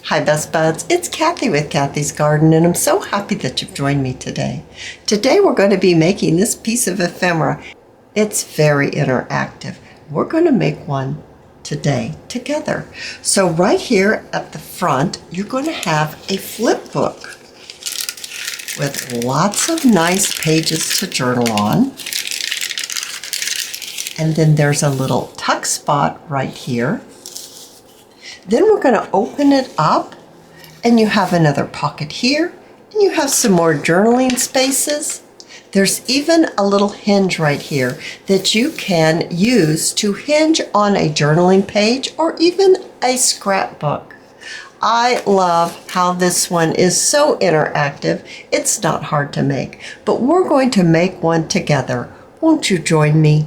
Hi Best Buds, it's Cathy with Cathy's Garden, and I'm so happy that you've joined me today. Today we're going to be making this piece of ephemera. It's very interactive. We're going to make one today together. So right here at the front, you're going to have a flip book with lots of nice pages to journal on. And then there's a little tuck spot right here. Then we're going to open it up, and you have another pocket here, and you have some more journaling spaces. There's even a little hinge right here that you can use to hinge on a journaling page or even a scrapbook. I love how this one is so interactive. It's not hard to make, but we're going to make one together. Won't you join me?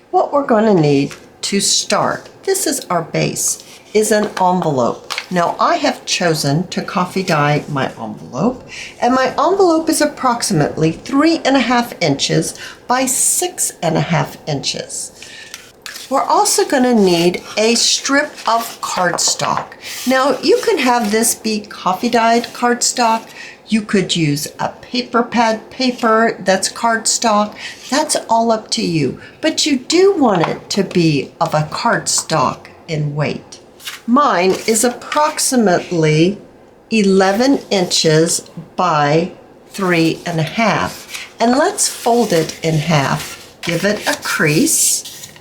What we're going to need to start, this is our base, is an envelope. Now I have chosen to coffee dye my envelope, and my envelope is approximately 3.5 inches by 6.5 inches. We're also going to need a strip of cardstock. Now you can have this be coffee dyed cardstock. You could use a paper pad paper that's cardstock. That's all up to you. But you do want it to be of a cardstock in weight. Mine is approximately 11 inches by 3.5. And let's fold it in half. Give it a crease.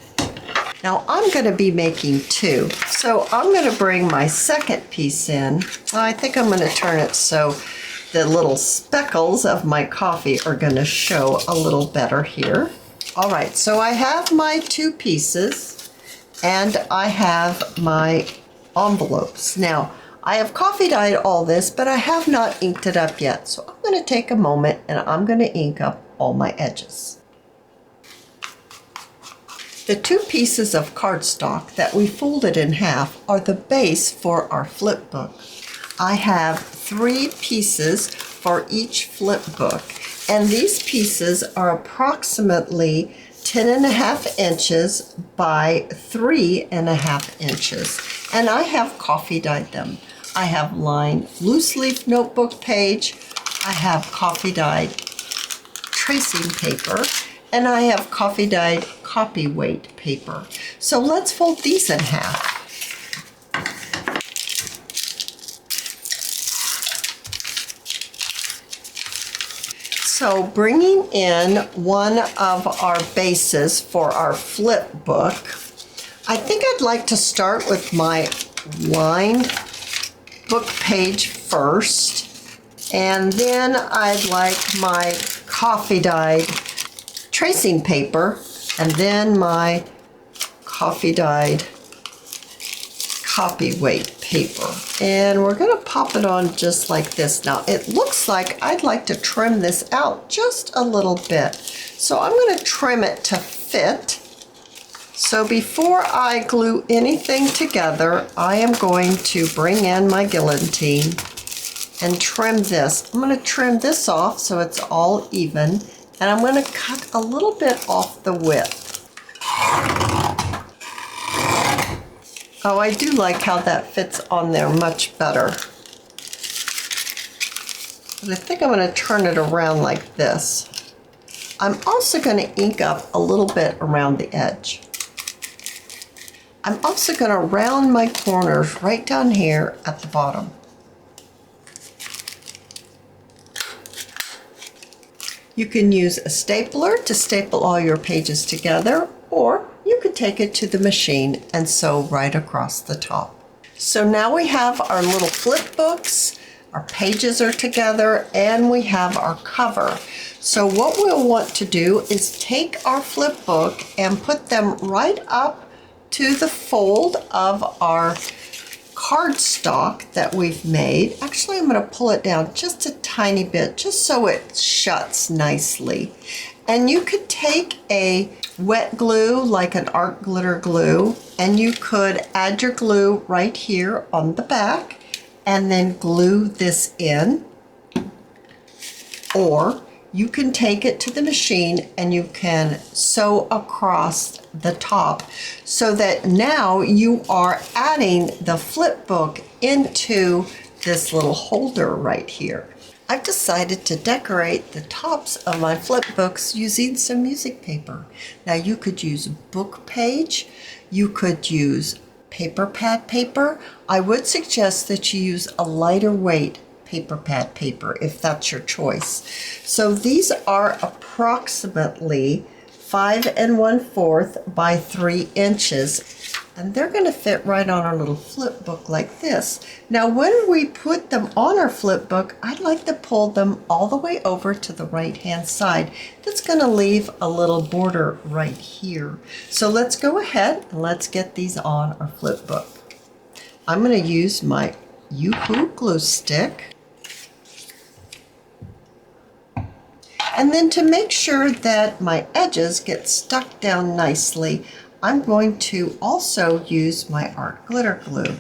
Now I'm going to be making two. So I'm going to bring my second piece in. I think I'm going to turn it so the little speckles of my coffee are going to show a little better here. All right, so I have my two pieces and I have my envelopes. Now, I have coffee dyed all this, but I have not inked it up yet. So I'm going to take a moment and I'm going to ink up all my edges. The two pieces of cardstock that we folded in half are the base for our flip book. I have 3 pieces for each flip book, and these pieces are approximately 10.5 inches by 3.5 inches, and I have coffee dyed them. I have lined loose leaf notebook page, I have coffee dyed tracing paper, and I have coffee dyed copy weight paper. So let's fold these in half. So bringing in one of our bases for our flip book, I think I'd like to start with my lined book page first, and then I'd like my coffee dyed tracing paper, and then my coffee dyed copy weight paper. And we're going to pop it on just like this. Now it looks like I'd like to trim this out just a little bit. So I'm going to trim it to fit. So before I glue anything together, I am going to bring in my guillotine and trim this. I'm going to trim this off so it's all even, and I'm going to cut a little bit off the width. Oh, I do like how that fits on there much better. But I think I'm going to turn it around like this. I'm also going to ink up a little bit around the edge. I'm also going to round my corners right down here at the bottom. You can use a stapler to staple all your pages together, or you could take it to the machine and sew right across the top. So now we have our little flip books, our pages are together, and we have our cover. So what we'll want to do is take our flip book and put them right up to the fold of our cardstock that we've made. Actually, I'm going to pull it down just a tiny bit, just so it shuts nicely. And you could take a wet glue, like an art glitter glue, and you could add your glue right here on the back and then glue this in. Or you can take it to the machine and you can sew across the top so that now you are adding the flip book into this little holder right here. I've decided to decorate the tops of my flip books using some music paper. Now you could use book page, you could use paper pad paper. I would suggest that you use a lighter weight paper pad paper if that's your choice. So these are approximately 5 1/4 by 3 inches. And they're going to fit right on our little flip book like this. Now when we put them on our flip book, I'd like to pull them all the way over to the right hand side. That's going to leave a little border right here. So let's go ahead and let's get these on our flip book. I'm going to use my Yoo-Hoo glue stick. And then to make sure that my edges get stuck down nicely, I'm going to also use my art glitter glue.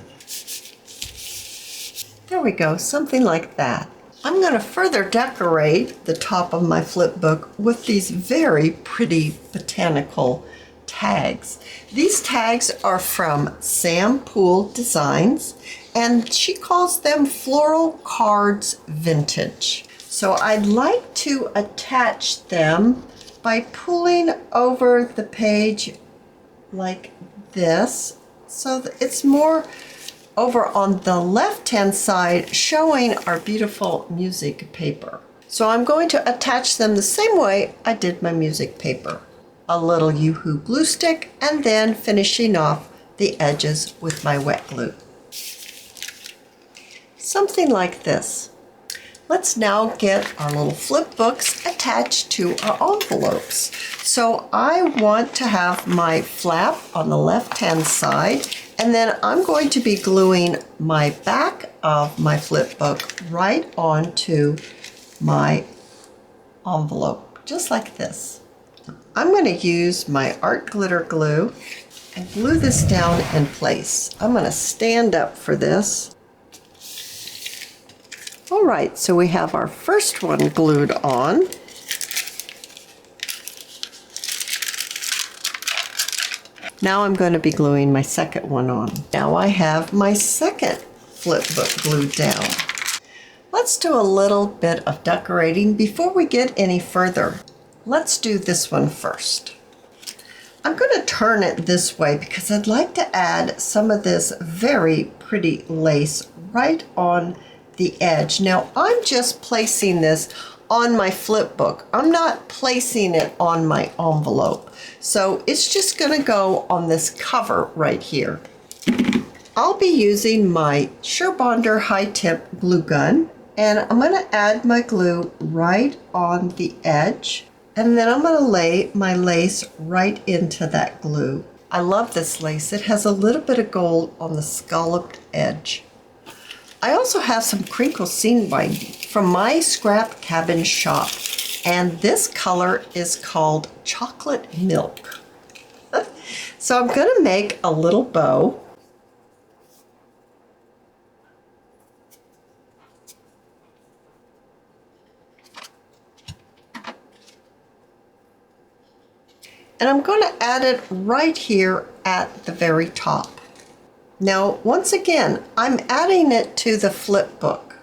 There we go, something like that. I'm going to further decorate the top of my flip book with these very pretty botanical tags. These tags are from Sam Poole Designs, and she calls them Floral Cards Vintage. So I'd like to attach them by pulling over the page like this, so that it's more over on the left hand side showing our beautiful music paper. So I'm going to attach them the same way I did my music paper. A little Yoo-Hoo glue stick and then finishing off the edges with my wet glue. Something like this. Let's now get our little flip books attached to our envelopes. So I want to have my flap on the left-hand side, and then I'm going to be gluing my back of my flip book right onto my envelope, just like this. I'm going to use my art glitter glue and glue this down in place. I'm going to stand up for this. All right, so we have our first one glued on. Now I'm going to be gluing my second one on. Now I have my second flip book glued down. Let's do a little bit of decorating before we get any further. Let's do this one first. I'm going to turn it this way because I'd like to add some of this very pretty lace right on the edge. Now I'm just placing this on my flip book. I'm not placing it on my envelope. So it's just going to go on this cover right here. I'll be using my Surebonder high tip glue gun, and I'm going to add my glue right on the edge, and then I'm going to lay my lace right into that glue. I love this lace. It has a little bit of gold on the scalloped edge. I also have some crinkle seam binding from my scrap cabin shop, and this color is called Chocolate Milk. So I'm going to make a little bow. And I'm going to add it right here at the very top. Now, once again, I'm adding it to the flip book.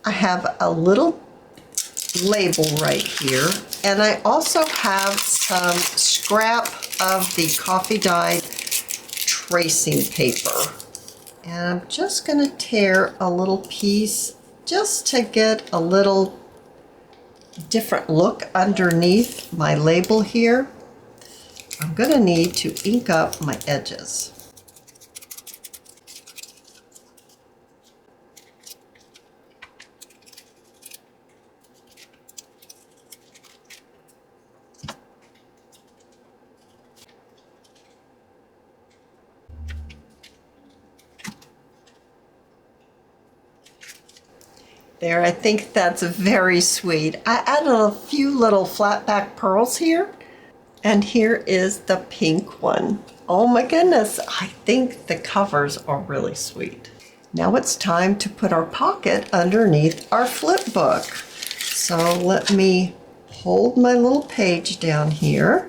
I have a little label right here, and I also have some scrap of the coffee dyed tracing paper. And I'm just going to tear a little piece just to get a little different look underneath my label here. I'm going to need to ink up my edges. There, I think that's very sweet. I added a few little flat back pearls here. And here is the pink one. Oh my goodness, I think the covers are really sweet. Now it's time to put our pocket underneath our flip book. So let me hold my little page down here,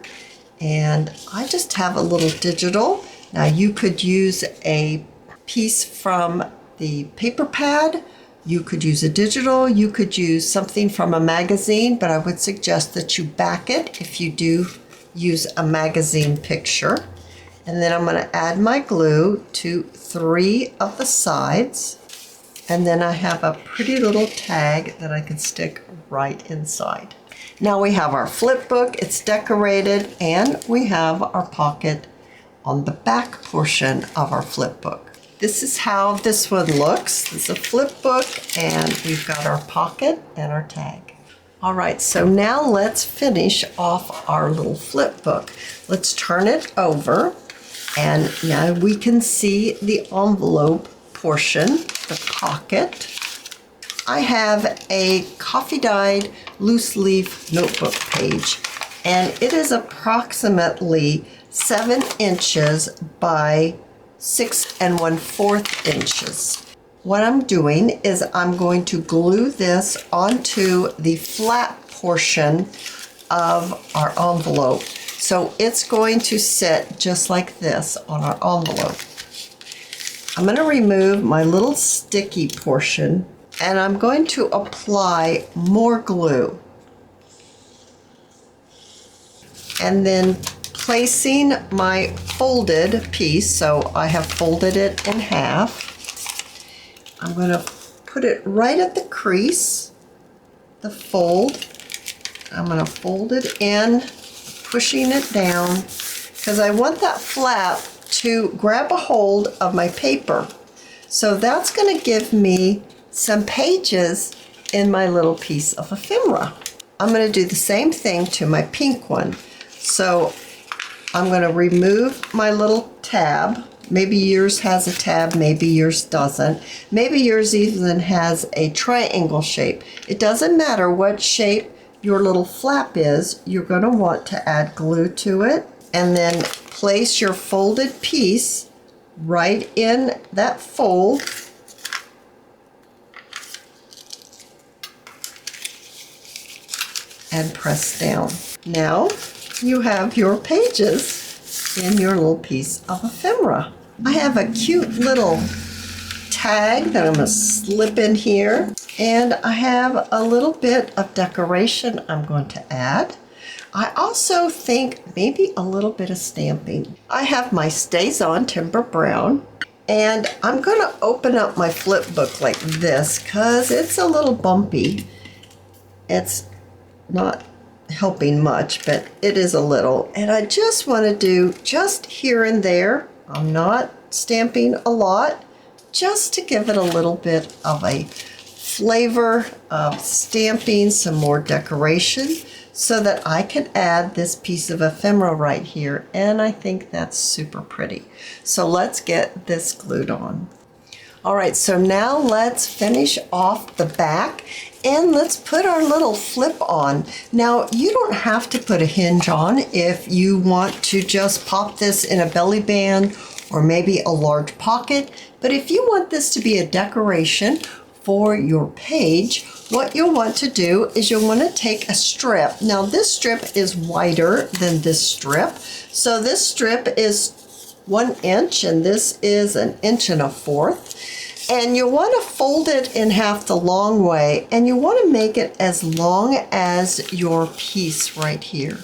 and I just have a little digital. Now you could use a piece from the paper pad, you could use a digital, you could use something from a magazine, but I would suggest that you back it if you do use a magazine picture. And then I'm going to add my glue to 3 of the sides. And then I have a pretty little tag that I can stick right inside. Now we have our flip book, it's decorated, and we have our pocket on the back portion of our flip book. This is how this one looks. It's a flip book, and we've got our pocket and our tag. All right, so now let's finish off our little flip book. Let's turn it over, and now we can see the envelope portion, the pocket. I have a coffee-dyed loose leaf notebook page, and it is approximately 7 inches by 6 1/4 inches. What I'm doing is I'm going to glue this onto the flat portion of our envelope. So it's going to sit just like this on our envelope. I'm going to remove my little sticky portion, and I'm going to apply more glue. And then placing my folded piece, so I have folded it in half, I'm going to put it right at the crease, the fold. I'm going to fold it in, pushing it down, because I want that flap to grab a hold of my paper. So that's going to give me some pages in my little piece of ephemera. I'm going to do the same thing to my pink one. So I'm going to remove my little tab. Maybe yours has a tab, maybe yours doesn't. Maybe yours even has a triangle shape. It doesn't matter what shape your little flap is, you're going to want to add glue to it, and then place your folded piece right in that fold. And press down. Now you have your pages in your little piece of ephemera. I have a cute little tag that I'm going to slip in here, and I have a little bit of decoration I'm going to add. I also think maybe a little bit of stamping. I have my Stays On Timber Brown, and I'm going to open up my flip book like this because it's a little bumpy. It's not helping much, but it is a little, and I just want to do just here and there. I'm not stamping a lot, just to give it a little bit of a flavor of stamping, some more decoration, so that I can add this piece of ephemera right here, and I think that's super pretty. So let's get this glued on. All right, so now let's finish off the back, and let's put our little flip on. Now, you don't have to put a hinge on if you want to just pop this in a belly band or maybe a large pocket. But if you want this to be a decoration for your page, what you'll want to do is you'll want to take a strip. Now, this strip is wider than this strip. So this strip is 1 inch, and this is 1 1/4 inches. And you want to fold it in half the long way, and you want to make it as long as your piece right here.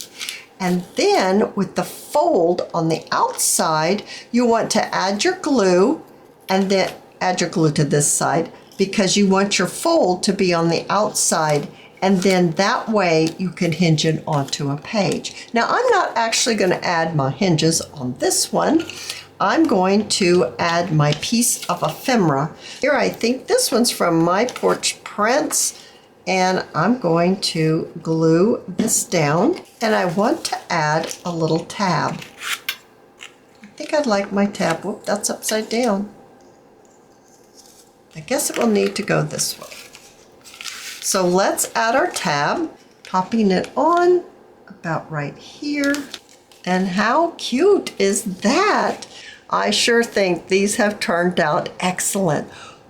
And then with the fold on the outside, you want to add your glue, and then add your glue to this side, because you want your fold to be on the outside, and then that way you can hinge it onto a page. Now, I'm not actually going to add my hinges on this one. I'm going to add my piece of ephemera. Here, I think this one's from My Porch Prints, and I'm going to glue this down, and I want to add a little tab. I think I'd like my tab. Whoop, that's upside down. I guess it will need to go this way. So let's add our tab, popping it on about right here. And how cute is that? I sure think these have turned out excellent.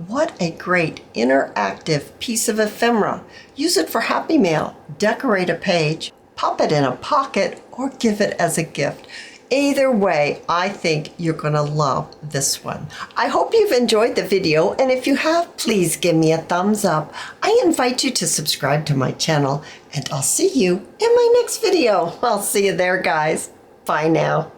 What a great interactive piece of ephemera. Use it for Happy Mail, decorate a page, pop it in a pocket, or give it as a gift. Either way, I think you're going to love this one. I hope you've enjoyed the video, and if you have, please give me a thumbs up. I invite you to subscribe to my channel, and I'll see you in my next video. I'll see you there, guys. Bye now.